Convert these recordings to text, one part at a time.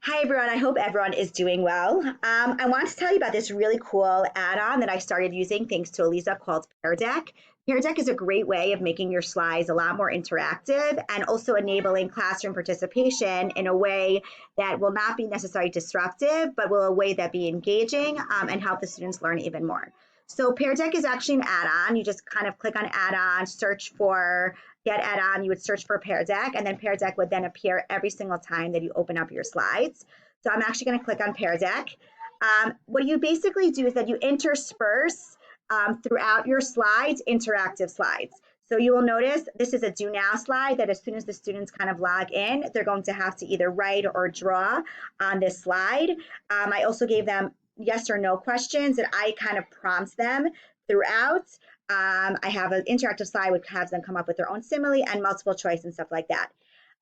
Hi everyone, I hope everyone is doing well. I want to tell you about this really cool add-on that I started using thanks to Eliza called Pear Deck. Pear Deck is a great way of making your slides a lot more interactive and also enabling classroom participation in a way that will not be necessarily disruptive, but will a way that be engaging and help the students learn even more. So Pear Deck is actually an add-on. You just kind of click on add-on, search for get add-on, you would search for Pear Deck, and then Pear Deck would then appear every single time that you open up your slides. So I'm actually going to click on Pear Deck. What you basically do is that you intersperse throughout your slides, interactive slides. So you will notice this is a do now slide that as soon as the students kind of log in, they're going to have to either write or draw on this slide. I also gave them yes or no questions that I kind of prompt them throughout. I have an interactive slide which has them come up with their own simile and multiple choice and stuff like that.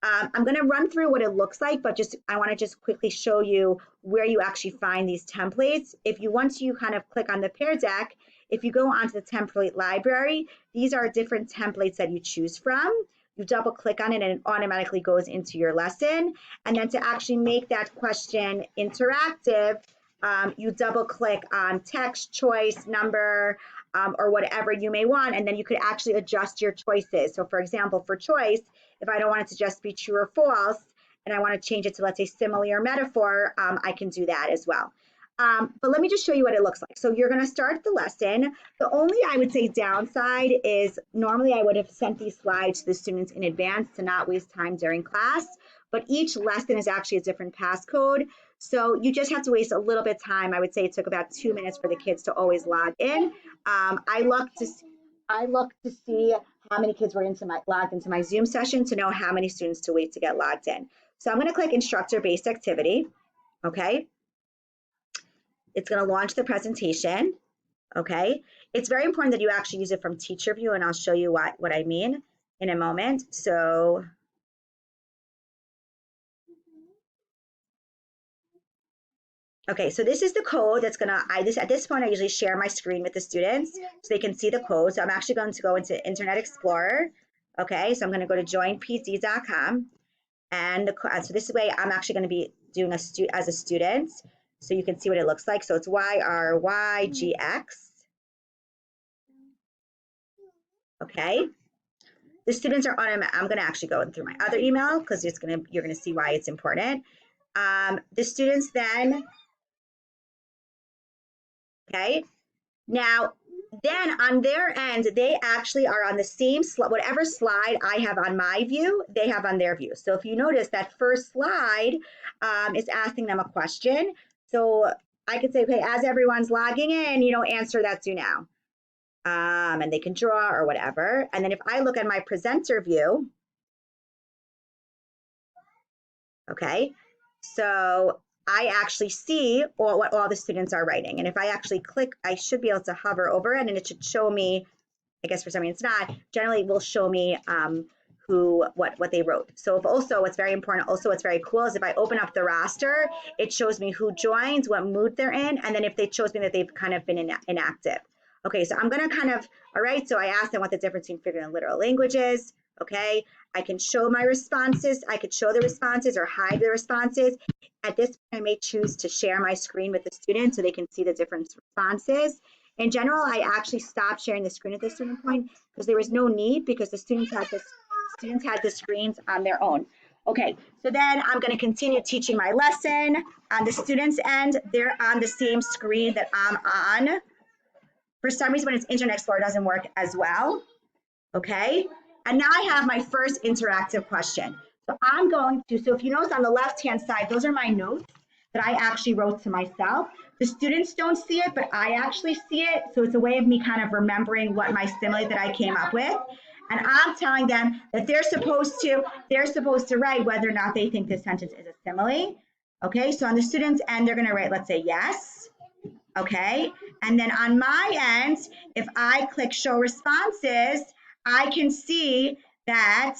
I'm going to run through what it looks like, but I want to just quickly show you where you actually find these templates. If you want to kind of click on the Pear Deck, if you go onto the template library, these are different templates that you choose from. You double click on it and it automatically goes into your lesson. And then to actually make that question interactive, you double click on text, choice, number, or whatever you may want, and then you could actually adjust your choices. So for example, for choice, if I don't want it to just be true or false, and I want to change it to, let's say, simile or metaphor, I can do that as well. But let me just show you what it looks like. So you're going to start the lesson. The only, I would say, downside is normally I would have sent these slides to the students in advance to not waste time during class, but each lesson is actually a different passcode. So you just have to waste a little bit of time. I would say it took about 2 minutes for the kids to always log in. I looked to see how many kids were logged into my Zoom session to know how many students to wait to get logged in. So I'm going to click instructor-based activity. Okay. It's going to launch the presentation. Okay. It's very important that you actually use it from teacher view, and I'll show you what I mean in a moment. So okay, so this is the code that's gonna, at this point, I usually share my screen with the students so they can see the code. So I'm actually going to go into Internet Explorer. Okay, so I'm gonna go to joinpz.com. And so this way I'm actually gonna be doing as a student. So you can see what it looks like. So it's YRYGX. Okay. The students are on, I'm gonna actually go through my other email because you're gonna see why it's important. The students then, okay, now, then on their end, they actually are on the same slide, whatever slide I have on my view, they have on their view. So if you notice that first slide is asking them a question. So I could say, okay, as everyone's logging in, answer that do now. And they can draw or whatever. And then if I look at my presenter view, okay, so I actually see what all the students are writing. And if I actually click, I should be able to hover over it and it should show me, I guess for some reason it's not, generally it will show me what they wrote. So what's very important, what's very cool is if I open up the roster, it shows me who joins, what mood they're in, and then if they shows me that they've kind of been inactive. Okay, so I'm gonna all right, so I asked them what the difference between figurative and literal language is. Okay, I can show my responses. I could show the responses or hide the responses. At this point, I may choose to share my screen with the students so they can see the different responses. In general, I actually stopped sharing the screen at this certain point because there was no need because the students had the screens on their own. Okay, so then I'm going to continue teaching my lesson. On the students' end, they're on the same screen that I'm on. For some reason, when it's Internet Explorer, it doesn't work as well. Okay, and now I have my first interactive question. So so if you notice on the left-hand side, those are my notes that I actually wrote to myself. The students don't see it, but I actually see it. So it's a way of me kind of remembering what my simile that I came up with. And I'm telling them that they're supposed to write whether or not they think this sentence is a simile. Okay, so on the students' end, they're gonna write, let's say, yes. Okay, and then on my end, if I click show responses, I can see that,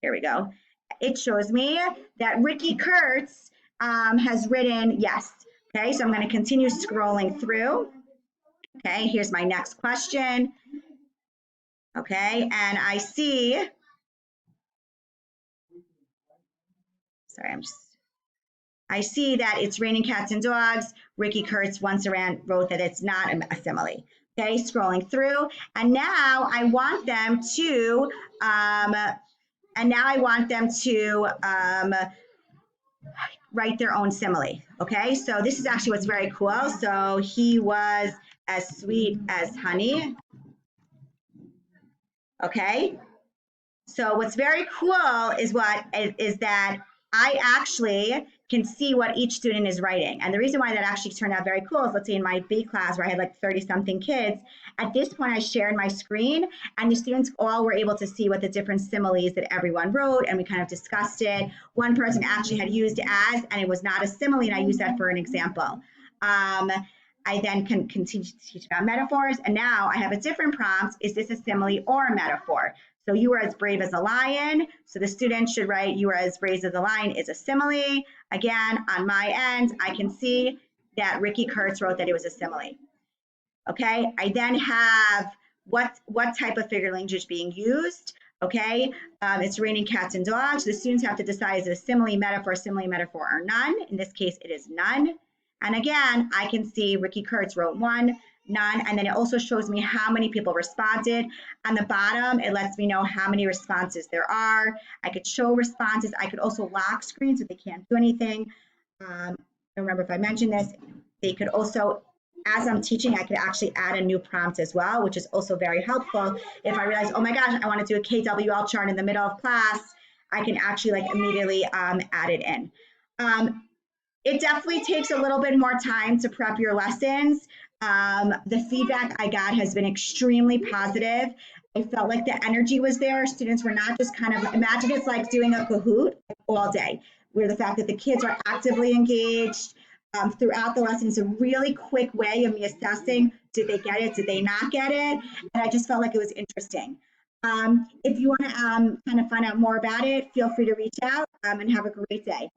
here we go, it shows me that Ricky Kurtz has written yes. Okay, so I'm going to continue scrolling through. Okay, here's my next question. Okay, and I see, sorry, I see that it's raining cats and dogs. Ricky Kurtz once around wrote that it's not a simile. Okay, scrolling through, and now I want them to, write their own simile. Okay, so this is actually what's very cool. So he was as sweet as honey. Okay, so what's very cool is that I actually can see what each student is writing. And the reason why that actually turned out very cool is, let's say in my B class where I had like 30 something kids, at this point I shared my screen and the students all were able to see what the different similes that everyone wrote, and we kind of discussed it. One person actually had used as, and it was not a simile, and I used that for an example. I then can continue to teach about metaphors, and now I have a different prompt. Is this a simile or a metaphor? So you were as brave as a lion. So the student should write, you were as brave as a lion is a simile. Again, on my end, I can see that Ricky Kurtz wrote that it was a simile. Okay, I then have what type of figure language is being used. Okay, it's raining cats and dogs. The students have to decide is it a simile, metaphor, or none. In this case, it is none. And again, I can see Ricky Kurtz wrote one, none, and then it also shows me how many people responded. On the bottom, it lets me know how many responses there are. I could show responses. I could also lock screens if they can't do anything. I don't remember if I mentioned this. They could also, as I'm teaching, I could actually add a new prompt as well, which is also very helpful. If I realize, oh my gosh, I want to do a KWL chart in the middle of class, I can actually like immediately add it in. It definitely takes a little bit more time to prep your lessons. The feedback I got has been extremely positive. I felt like the energy was there. Students were not just kind of, imagine it's like doing a Kahoot all day, where the fact that the kids are actively engaged throughout the lesson is a really quick way of me assessing, did they get it, did they not get it? And I just felt like it was interesting. If you want to kind of find out more about it, feel free to reach out and have a great day.